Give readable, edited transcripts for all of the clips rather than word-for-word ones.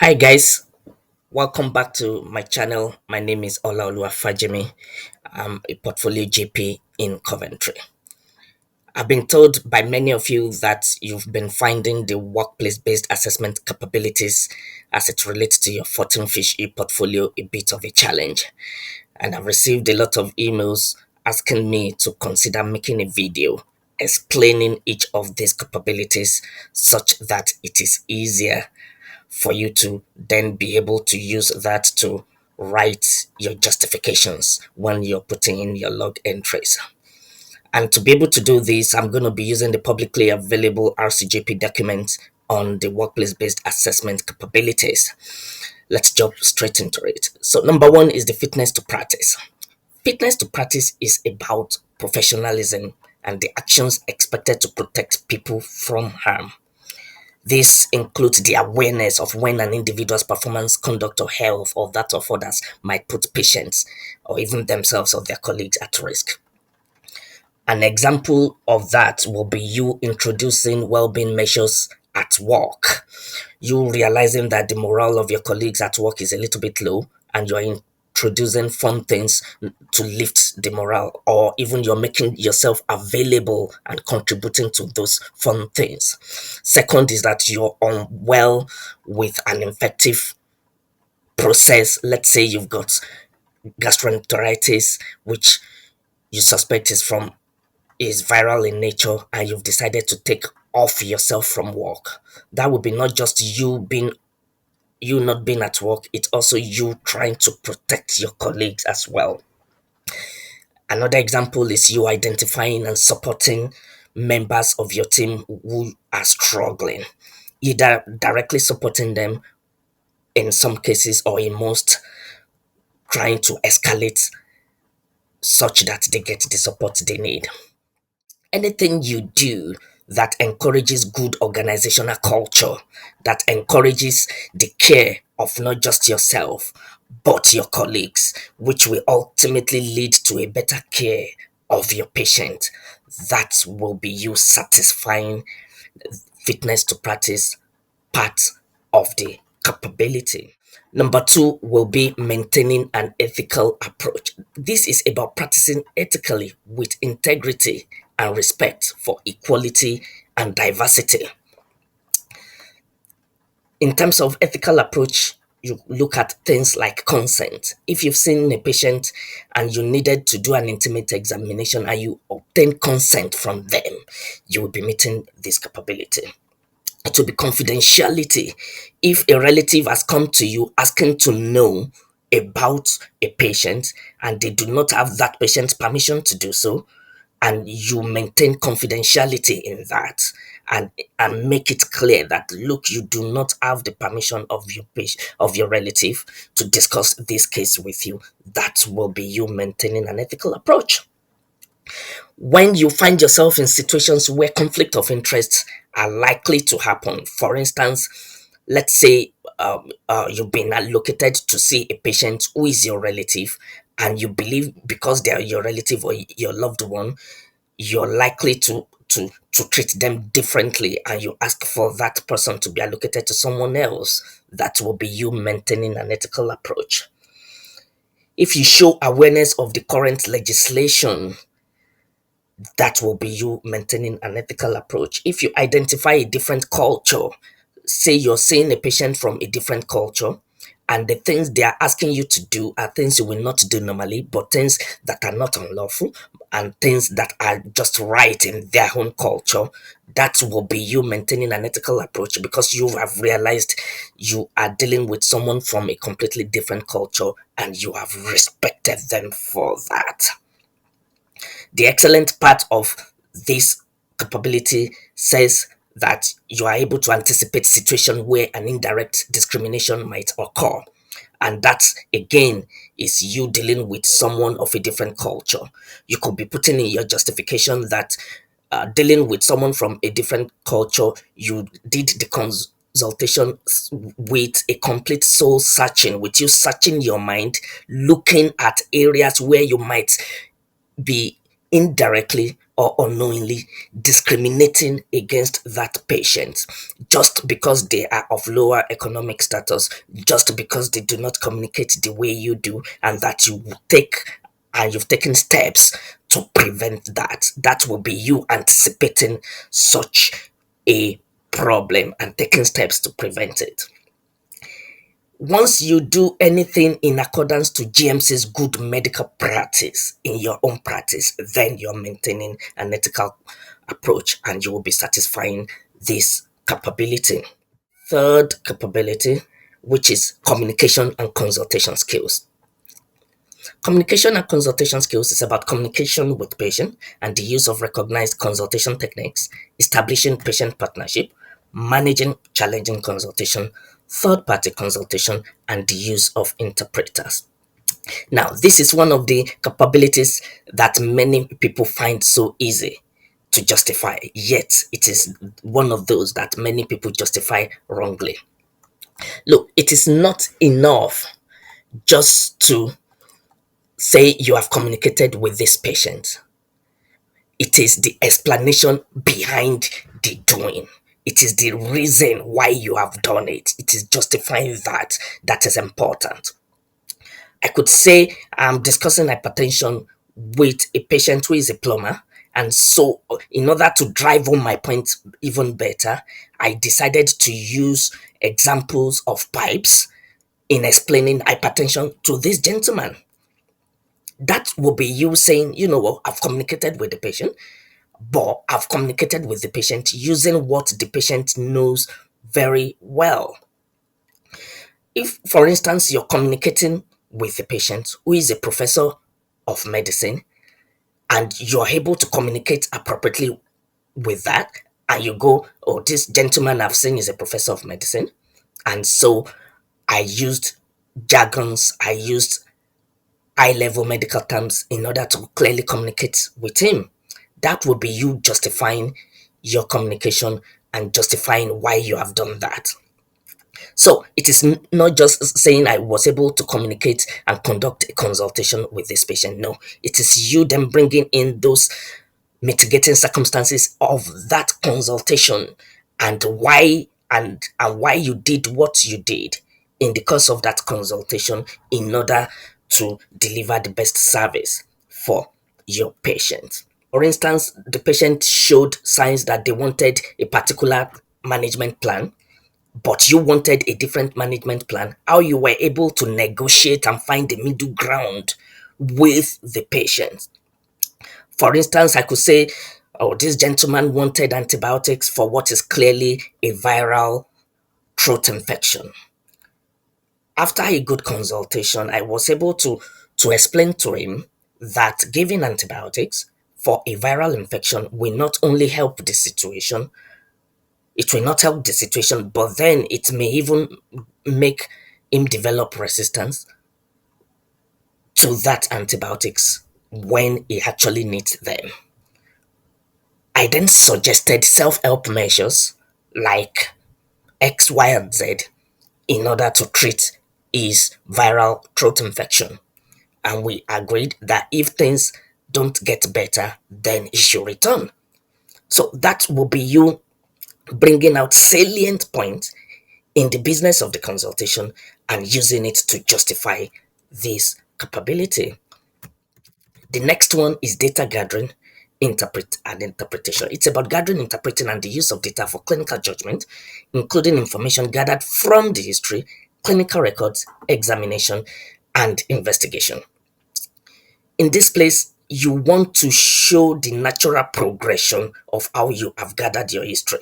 Hi guys, welcome back to my channel. My name is Olaoluwa Fajimi. I'm a portfolio GP in Coventry. I've been told by many of you that you've been finding the workplace-based assessment capabilities as it relates to your 14 fish portfolio a bit of a challenge. And I've received a lot of emails asking me to consider making a video explaining each of these capabilities such that it is easier for you to then be able to use that to write your justifications when you're putting in your log entries. And to be able to do this, I'm going to be using the publicly available RCGP document on the workplace based assessment capabilities. Let's jump straight into it. So, number one is the fitness to practice. Fitness to practice is about professionalism and the actions expected to protect people from harm. This includes the awareness of when an individual's performance, conduct, or health, or that of others, might put patients or even themselves or their colleagues at risk. An example of that will be you introducing well being measures at work. You realizing that the morale of your colleagues at work is a little bit low, and you're introducing fun things to lift the morale, or even you're making yourself available and contributing to those fun things. Second is that you're unwell with an infective process. Let's say you've got gastroenteritis, which you suspect is viral in nature, and you've decided to take off yourself from work. That would be not just you not being at work, it's also you trying to protect your colleagues as well. Another example is you identifying and supporting members of your team who are struggling, either directly supporting them in some cases, or in most trying to escalate such that they get the support they need. Anything you do that encourages good organizational culture, that encourages the care of not just yourself, but your colleagues, which will ultimately lead to a better care of your patient, that will be you satisfying fitness to practice part of the capability. Number two will be maintaining an ethical approach. This is about practicing ethically with integrity and respect for equality and diversity. In terms of ethical approach, you look at things like consent. If you've seen a patient and you needed to do an intimate examination and you obtain consent from them, you will be meeting this capability. It will be confidentiality. If a relative has come to you asking to know about a patient and they do not have that patient's permission to do so, and you maintain confidentiality in that, and make it clear that look, you do not have the permission of your patient, of your relative, to discuss this case with you, that will be you maintaining an ethical approach. When you find yourself in situations where conflict of interest are likely to happen, for instance, let's say you've been allocated to see a patient who is your relative, and you believe because they are your relative or your loved one, you're likely to treat them differently, and you ask for that person to be allocated to someone else, that will be you maintaining an ethical approach. If you show awareness of the current legislation, that will be you maintaining an ethical approach. If you identify a different culture, say you're seeing a patient from a different culture, and the things they are asking you to do are things you will not do normally, but things that are not unlawful and things that are just right in their own culture, that will be you maintaining an ethical approach, because you have realized you are dealing with someone from a completely different culture and you have respected them for that. The excellent part of this capability says that you are able to anticipate situation where an indirect discrimination might occur. And that again is you dealing with someone of a different culture. You could be putting in your justification that dealing with someone from a different culture, you did the consultation with a complete soul searching, with you searching your mind, looking at areas where you might be indirectly or unknowingly discriminating against that patient just because they are of lower economic status, just because they do not communicate the way you do, and that you take and you've taken steps to prevent that. That will be you anticipating such a problem and taking steps to prevent it. Once you do anything in accordance to GMC's good medical practice in your own practice, then you're maintaining an ethical approach and you will be satisfying this capability. Third capability, which is communication and consultation skills. Communication and consultation skills is about communication with patient and the use of recognized consultation techniques, establishing patient partnership, managing challenging consultation, third-party consultation, and the use of interpreters. Now, this is one of the capabilities that many people find so easy to justify, yet it is one of those that many people justify wrongly. Look, it is not enough just to say you have communicated with this patient. It is the explanation behind the doing. It is the reason why you have done it. It is justifying that is important. I could say I'm discussing hypertension with a patient who is a plumber. And so, in order to drive home my point even better, I decided to use examples of pipes in explaining hypertension to this gentleman. That will be you saying, you know what, I've communicated with the patient, but I've communicated with the patient using what the patient knows very well. If, for instance, you're communicating with a patient who is a professor of medicine and you're able to communicate appropriately with that, and you go, oh, this gentleman I've seen is a professor of medicine, and so I used jargons, I used high level medical terms in order to clearly communicate with him. That would be you justifying your communication and justifying why you have done that. So it is not just saying I was able to communicate and conduct a consultation with this patient. No, it is you then bringing in those mitigating circumstances of that consultation and why you did what you did in the course of that consultation in order to deliver the best service for your patient. For instance, the patient showed signs that they wanted a particular management plan, but you wanted a different management plan. How you were able to negotiate and find the middle ground with the patient. For instance, I could say, oh, this gentleman wanted antibiotics for what is clearly a viral throat infection. After a good consultation, I was able to explain to him that giving antibiotics for a viral infection will not only help the situation, it will not help the situation, but then it may even make him develop resistance to that antibiotics when he actually needs them. I then suggested self-help measures like X, Y, and Z in order to treat his viral throat infection. And we agreed that if things don't get better, then he should return. So that will be you bringing out salient points in the business of the consultation and using it to justify this capability. The next one is data gathering, interpret and interpretation. It's about gathering, interpreting, and the use of data for clinical judgment, including information gathered from the history, clinical records, examination, and investigation. In this place, you want to show the natural progression of how you have gathered your history.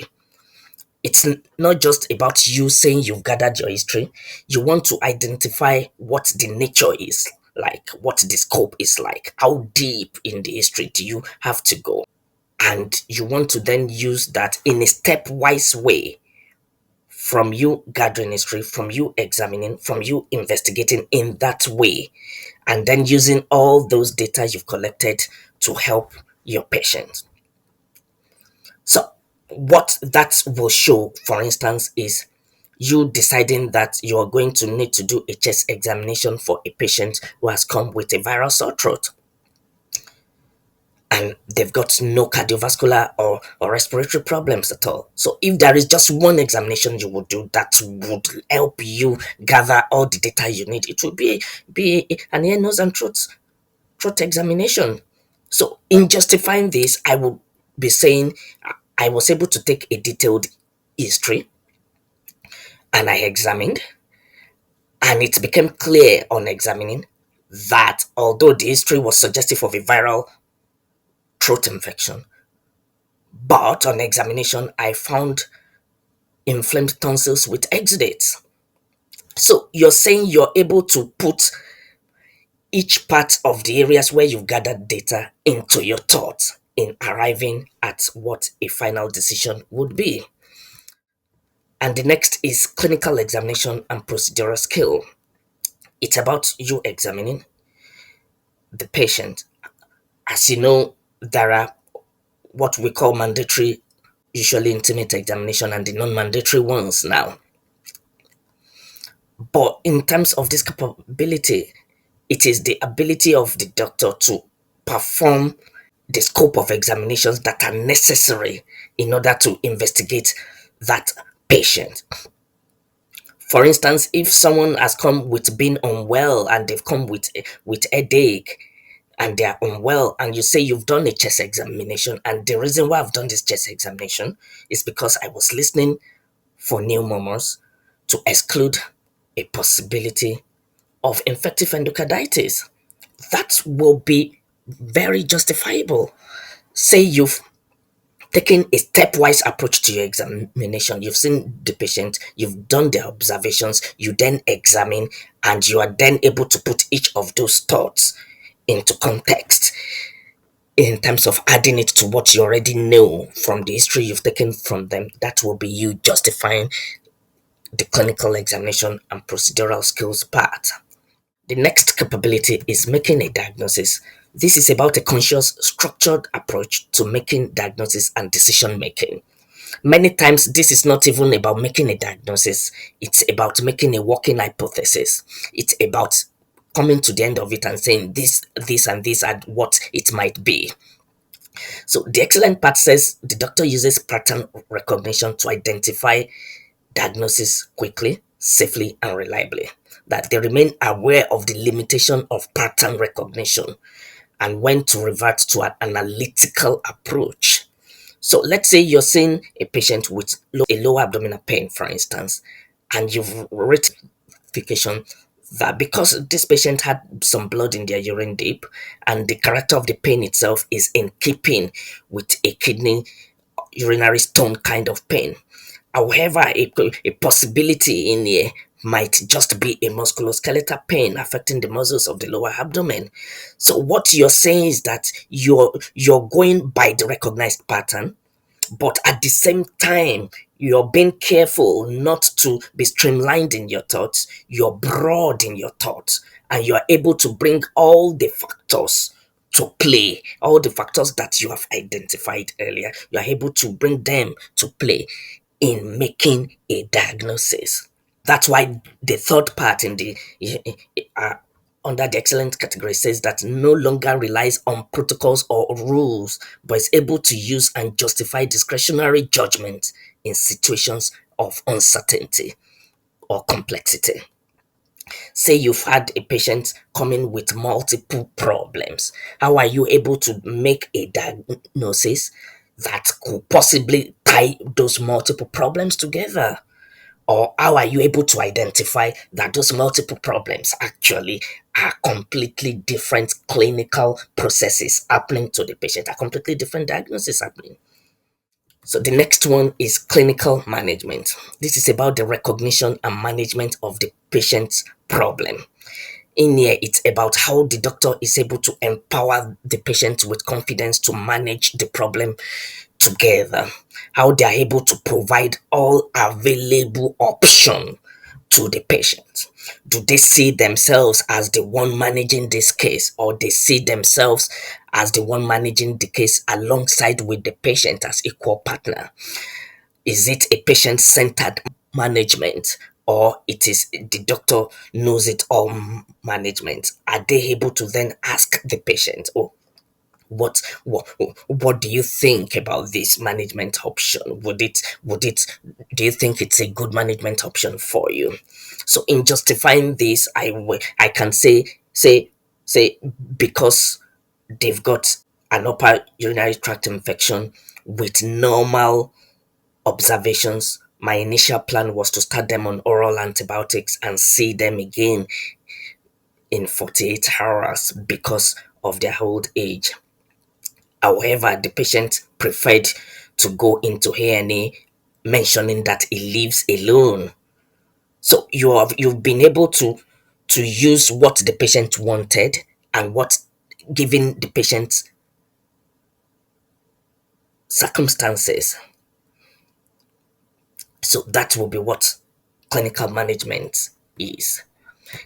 It's not just about you saying you've gathered your history. You want to identify what the nature is like, what the scope is like, how deep in the history do you have to go. And you want to then use that in a stepwise way, from you gathering history, from you examining, from you investigating in that way, and then using all those data you've collected to help your patient. So, what that will show, for instance, is you deciding that you are going to need to do a chest examination for a patient who has come with a viral sore throat. and they've got no cardiovascular or respiratory problems at all. So if there is just one examination you would do that would help you gather all the data you need, it would be an ear, nose, and throat examination. So in justifying this, I would be saying I was able to take a detailed history and I examined, and it became clear on examining that although the history was suggestive of a viral throat infection, but on examination, I found inflamed tonsils with exudates. So you're saying you're able to put each part of the areas where you've gathered data into your thoughts in arriving at what a final decision would be. And the next is clinical examination and procedural skill. It's about you examining the patient. As you know, there are what we call mandatory, usually intimate examination, and the non-mandatory ones now. But in terms of this capability, it is the ability of the doctor to perform the scope of examinations that are necessary in order to investigate that patient. For instance, if someone has come with being unwell and they've come with headache and they are unwell, and you say you've done a chest examination, and the reason why I've done this chest examination is because I was listening for new murmurs to exclude a possibility of infective endocarditis. That will be very justifiable. Say you've taken a stepwise approach to your examination. You've seen the patient, you've done the observations, you then examine, and you are then able to put each of those thoughts into context in terms of adding it to what you already know from the history you've taken from them. That will be you justifying the clinical examination and procedural skills part. The next capability is making a diagnosis. This is about a conscious, structured approach to making diagnosis and decision making. Many times, this is not even about making a diagnosis, it's about making a working hypothesis. It's about coming to the end of it and saying this, and this, and what it might be. So, the excellent part says the doctor uses pattern recognition to identify diagnosis quickly, safely, and reliably. That they remain aware of the limitation of pattern recognition and when to revert to an analytical approach. So let's say you're seeing a patient with a lower abdominal pain, for instance, and you've written verification that because this patient had some blood in their urine dip and the character of the pain itself is in keeping with a kidney urinary stone kind of pain. However, a possibility in here might just be a musculoskeletal pain affecting the muscles of the lower abdomen. So what you're saying is that you're going by the recognized pattern, but at the same time you're being careful not to be streamlined in your thoughts. You're broad in your thoughts, and you're able to bring all the factors to play, all the factors that you have identified earlier. You're able to bring them to play in making a diagnosis. That's why the third part in the uh, under the excellent category says that no longer relies on protocols or rules, but is able to use and justify discretionary judgment in situations of uncertainty or complexity. Say you've had a patient coming with multiple problems. How are you able to make a diagnosis that could possibly tie those multiple problems together? Or how are you able to identify that those multiple problems actually are completely different clinical processes happening to the patient, are completely different diagnoses happening? So the next one is clinical management. This is about the recognition and management of the patient's problem. In here, it's about how the doctor is able to empower the patient with confidence to manage the problem together, how they are able to provide all available option to the patient. Do they see themselves as the one managing this case, or they see themselves as the one managing the case alongside with the patient as equal partner? Is it a patient-centered management, or it is the doctor knows it all management? Are they able to then ask the patient, oh, What do you think about this management option? Would it do you think it's a good management option for you? So in justifying this, I can say because they've got an upper urinary tract infection with normal observations, my initial plan was to start them on oral antibiotics and see them again in 48 hours because of their old age. However, the patient preferred to go into A&E, mentioning that he lives alone. So you've been able to use what the patient wanted and what given the patient circumstances. So that will be what clinical management is.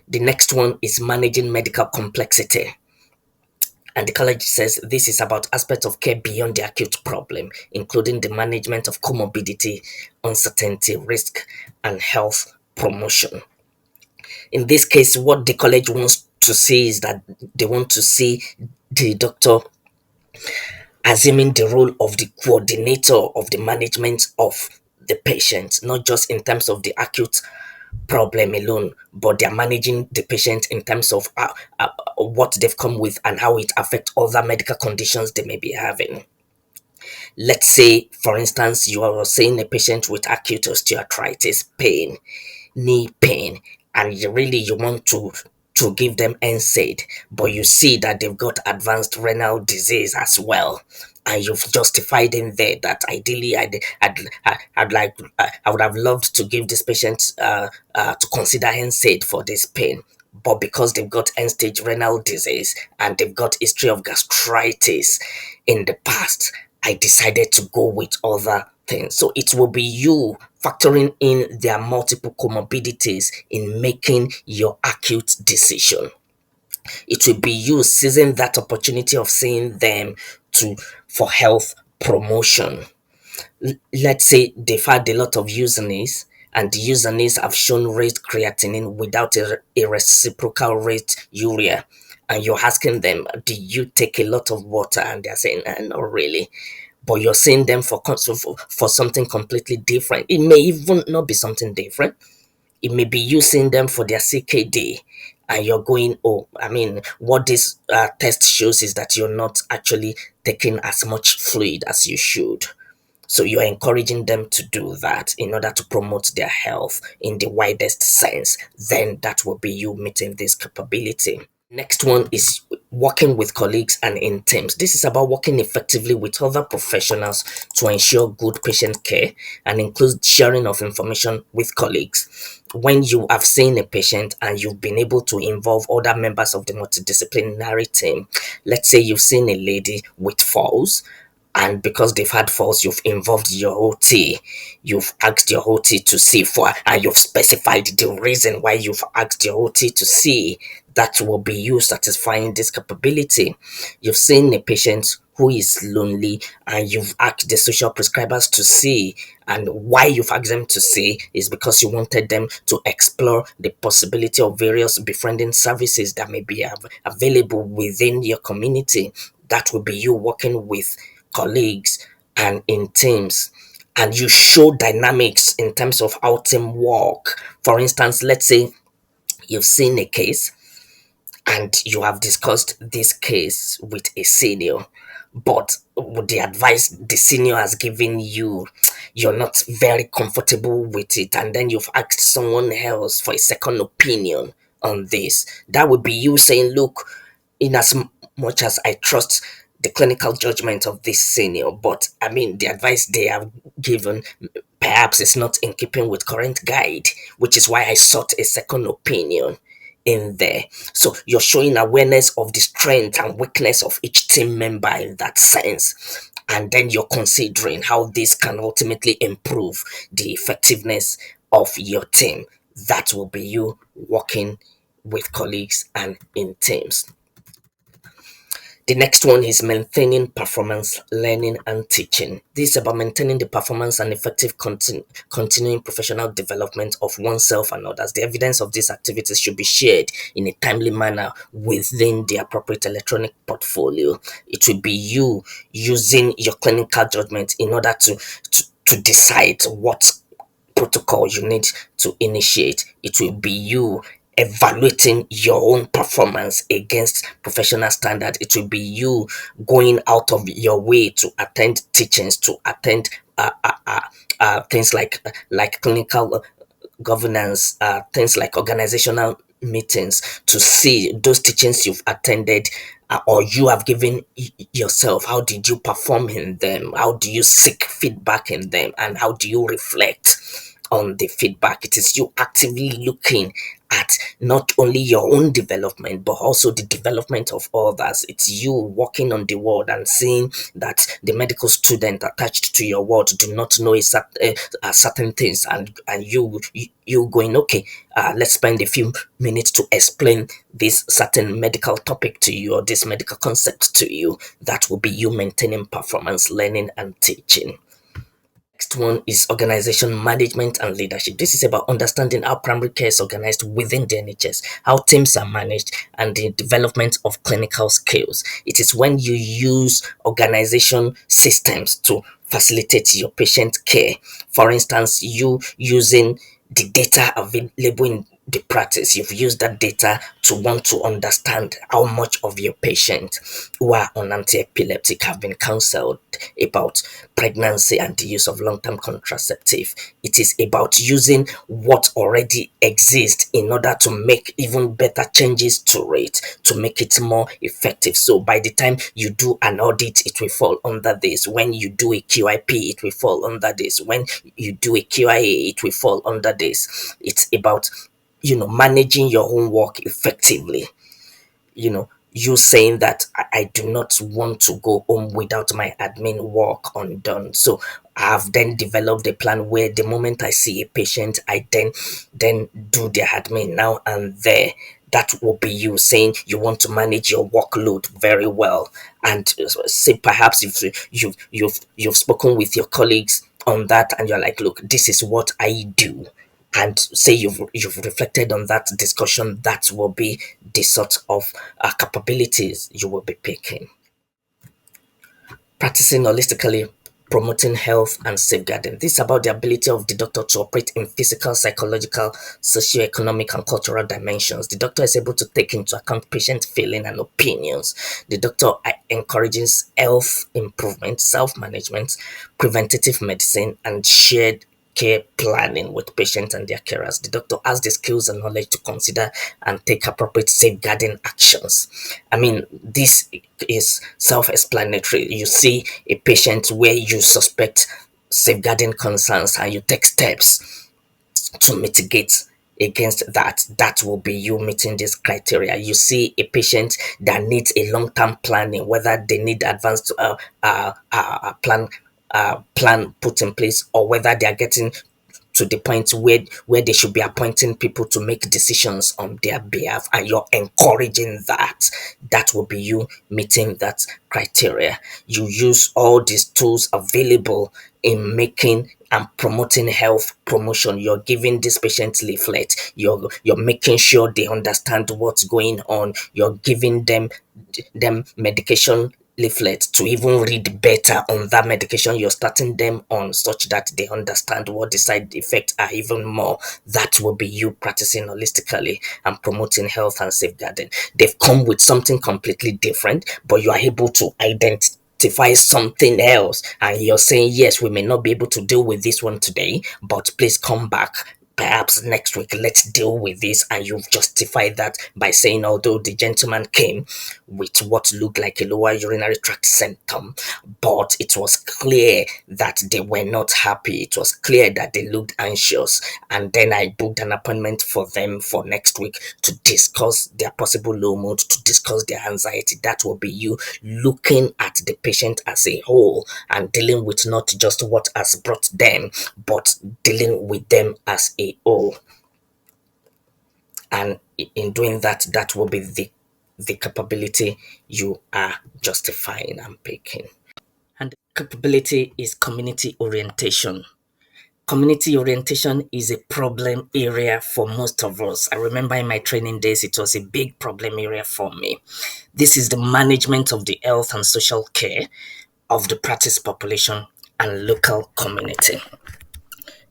The next one is managing medical complexity. And the college says this is about aspects of care beyond the acute problem, including the management of comorbidity, uncertainty, risk, and health promotion. In this case, what the college wants to see is that they want to see the doctor assuming the role of the coordinator of the management of the patient, not just in terms of the acute problem alone, but they're managing the patient in terms of what they've come with and how it affects other medical conditions they may be having. Let's say, for instance, you are seeing a patient with acute osteoarthritis pain, knee pain, and you want to give them NSAID, but you see that they've got advanced renal disease as well, and you've justified in there that ideally I would have loved to give this patient to consider NSAID for this pain, but because they've got end stage renal disease and they've got history of gastritis in the past, I decided to go with other things. So it will be you factoring in their multiple comorbidities in making your acute decision. It will be you seizing that opportunity of seeing them to for health promotion. Let's say they've had a lot of usernames and the usernames have shown raised creatinine without a reciprocal raised urea, and you're asking them, do you take a lot of water? And they're saying, not really. But you're seeing them for something completely different. It may even not be something different. It may be you seeing them for their CKD, and you're going, oh, I mean, what this test shows is that you're not actually taking as much fluid as you should. So you're encouraging them to do that in order to promote their health in the widest sense. Then that will be you meeting this capability. Next one is working with colleagues and in teams. This is about working effectively with other professionals to ensure good patient care and includes sharing of information with colleagues. When you have seen a patient and you've been able to involve other members of the multidisciplinary team, let's say you've seen a lady with falls, and because they've had falls, you've involved your OT, you've asked your OT to see for, and you've specified the reason why you've asked your OT to see. That will be you satisfying this capability. You've seen a patient who is lonely and you've asked the social prescribers to see, and why you've asked them to see is because you wanted them to explore the possibility of various befriending services that may be available within your community. That will be you working with colleagues and in teams, and you show dynamics in terms of how team work. For instance, let's say you've seen a case and you have discussed this case with a senior, but with the advice the senior has given you, you're not very comfortable with it, and then you've asked someone else for a second opinion on this. That would be you saying, look, in as much as I trust the clinical judgment of this senior, but I mean, the advice they have given perhaps is not in keeping with current guide, which is why I sought a second opinion in there. So you're showing awareness of the strength and weakness of each team member in that sense. And then you're considering how this can ultimately improve the effectiveness of your team. That will be you working with colleagues and in teams. The next one is maintaining performance, learning, and teaching. This is about maintaining the performance and effective continuing professional development of oneself and others. The evidence of these activities should be shared in a timely manner within the appropriate electronic portfolio. It will be you using your clinical judgment in order to decide what protocol you need to initiate. It will be you evaluating your own performance against professional standard. It will be you going out of your way to attend teachings, to attend things like clinical governance, things like organizational meetings, to see those teachings you've attended, or you have given yourself. How did you perform in them? How do you seek feedback in them? And how do you reflect on the feedback? It is you actively looking at not only your own development but also the development of others. It's you working on the word and seeing that the medical student attached to your word do not know certain things, and you going, okay, let's spend a few minutes to explain this certain medical topic to you, or this medical concept to you. That will be you maintaining performance, learning, and teaching. Next one is organization management and leadership. This is about understanding how primary care is organized within the NHS, how teams are managed, and the development of clinical skills. It is when you use organization systems to facilitate your patient care. For instance, you using the data available in the practice. You've used that data to want to understand how much of your patient who are on anti-epileptic have been counseled about pregnancy and the use of long-term contraceptive. It is about using what already exists in order to make even better changes to it, to make it more effective. So by the time you do an audit, it will fall under this. When you do a QIP, it will fall under this. When you do a QIA, it will fall under this. It's about managing your own work effectively. You saying that I do not want to go home without my admin work undone. So I've then developed a plan where the moment I see a patient, I then do their admin now and there. That will be you saying you want to manage your workload very well, and say perhaps you've spoken with your colleagues on that, and you're like, look, this is what I do, and say you've reflected on that discussion. That will be the sort of capabilities you will be picking. Practicing holistically, promoting health and safeguarding. This is about the ability of the doctor to operate in physical, psychological, socio-economic, and cultural dimensions. The doctor is able to take into account patient feeling and opinions. The doctor encourages health improvement, self-management, preventative medicine, and shared care planning with patients and their carers. The doctor has the skills and knowledge to consider and take appropriate safeguarding actions. I mean, this is self-explanatory. You see a patient where you suspect safeguarding concerns and you take steps to mitigate against that. That will be you meeting this criteria. You see a patient that needs a long-term planning, whether they need advanced plan put in place, or whether they are getting to the point where they should be appointing people to make decisions on their behalf, and you're encouraging that will be you meeting that criteria. You use all these tools available in making and promoting health promotion. You're giving this patient leaflet, you're making sure they understand what's going on, you're giving them medication leaflet to even read better on that medication you're starting them on, such that they understand what the side effects are even more. That will be you practicing holistically and promoting health and safeguarding. They've come with something completely different, but you are able to identify something else, and you're saying, yes, we may not be able to deal with this one today, but please come back perhaps next week, let's deal with this. And you've justified that by saying, although the gentleman came with what looked like a lower urinary tract symptom, but it was clear that they were not happy, it was clear that they looked anxious, and then I booked an appointment for them for next week to discuss their possible low mood, to discuss their anxiety. That will be you looking at the patient as a whole and dealing with not just what has brought them, but dealing with them as a whole. And in doing that, that will be the capability you are justifying and picking. And capability is community orientation. Community orientation is a problem area for most of us. I remember in my training days, it was a big problem area for me. This is the management of the health and social care of the practice population and local community.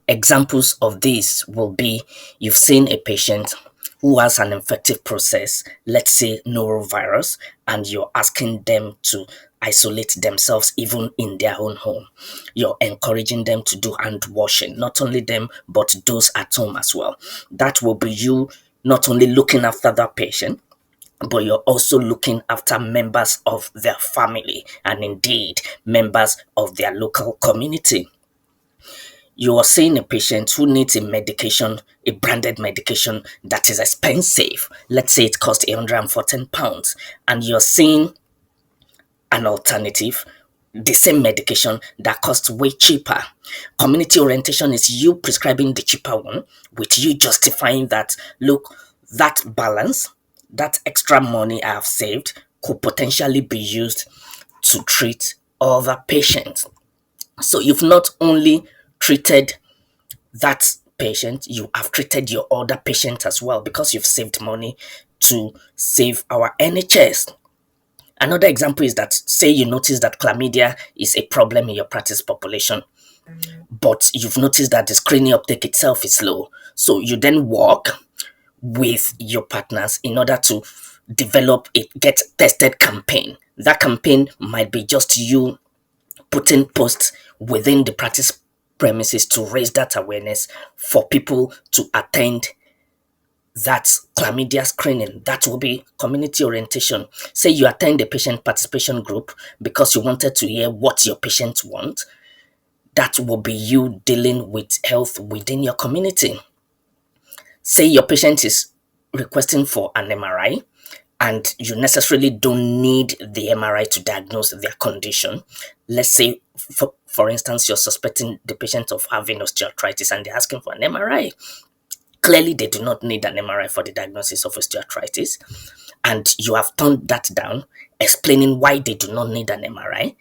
Examples of this will be you've seen a patient who has an infective process, let's say norovirus, and you're asking them to isolate themselves even in their own home. You're encouraging them to do hand washing, not only them, but those at home as well. That will be you not only looking after that patient, but you're also looking after members of their family and indeed members of their local community. You are seeing a patient who needs a medication, a branded medication that is expensive. Let's say it costs £114, and you're seeing an alternative, the same medication that costs way cheaper. Community orientation is you prescribing the cheaper one with you justifying that, look, that balance, that extra money I have saved could potentially be used to treat other patients. So you've not only treated that patient, you have treated your other patient as well because you've saved money to save our NHS. Another example is that, say you notice that chlamydia is a problem in your practice population, but you've noticed that the screening uptake itself is low. So you then work with your partners in order to develop a get tested campaign. That campaign might be just you putting posts within the practice premises to raise that awareness for people to attend that chlamydia screening. That will be community orientation. Say you attend a patient participation group because you wanted to hear what your patients want. That will be you dealing with health within your community. Say your patient is requesting for an MRI and you necessarily don't need the MRI to diagnose their condition. Let's say, for instance, you're suspecting the patient of having osteoarthritis and they're asking for an MRI. Clearly, they do not need an MRI for the diagnosis of osteoarthritis. And you have turned that down, explaining why they do not need an MRI,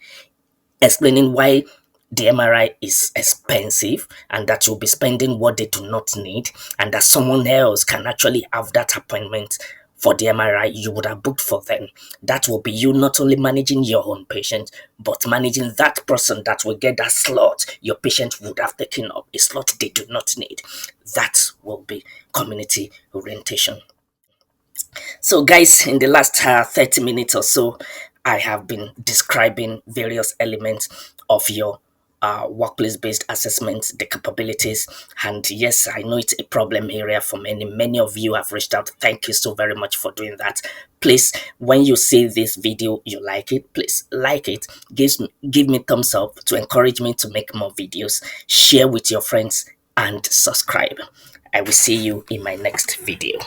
explaining why the MRI is expensive and that you'll be spending what they do not need, and that someone else can actually have that appointment for the MRI you would have booked for them. That will be you not only managing your own patient, but managing that person that will get that slot your patient would have taken up, a slot they do not need. That will be community orientation. So guys, in the last 30 minutes or so, I have been describing various elements of your workplace-based assessment, the capabilities, and yes, I know it's a problem area for many. Many of you have reached out. Thank you so very much for doing that. Please, when you see this video, you like it, please like it. Give me thumbs up to encourage me to make more videos. Share with your friends and subscribe. I will see you in my next video.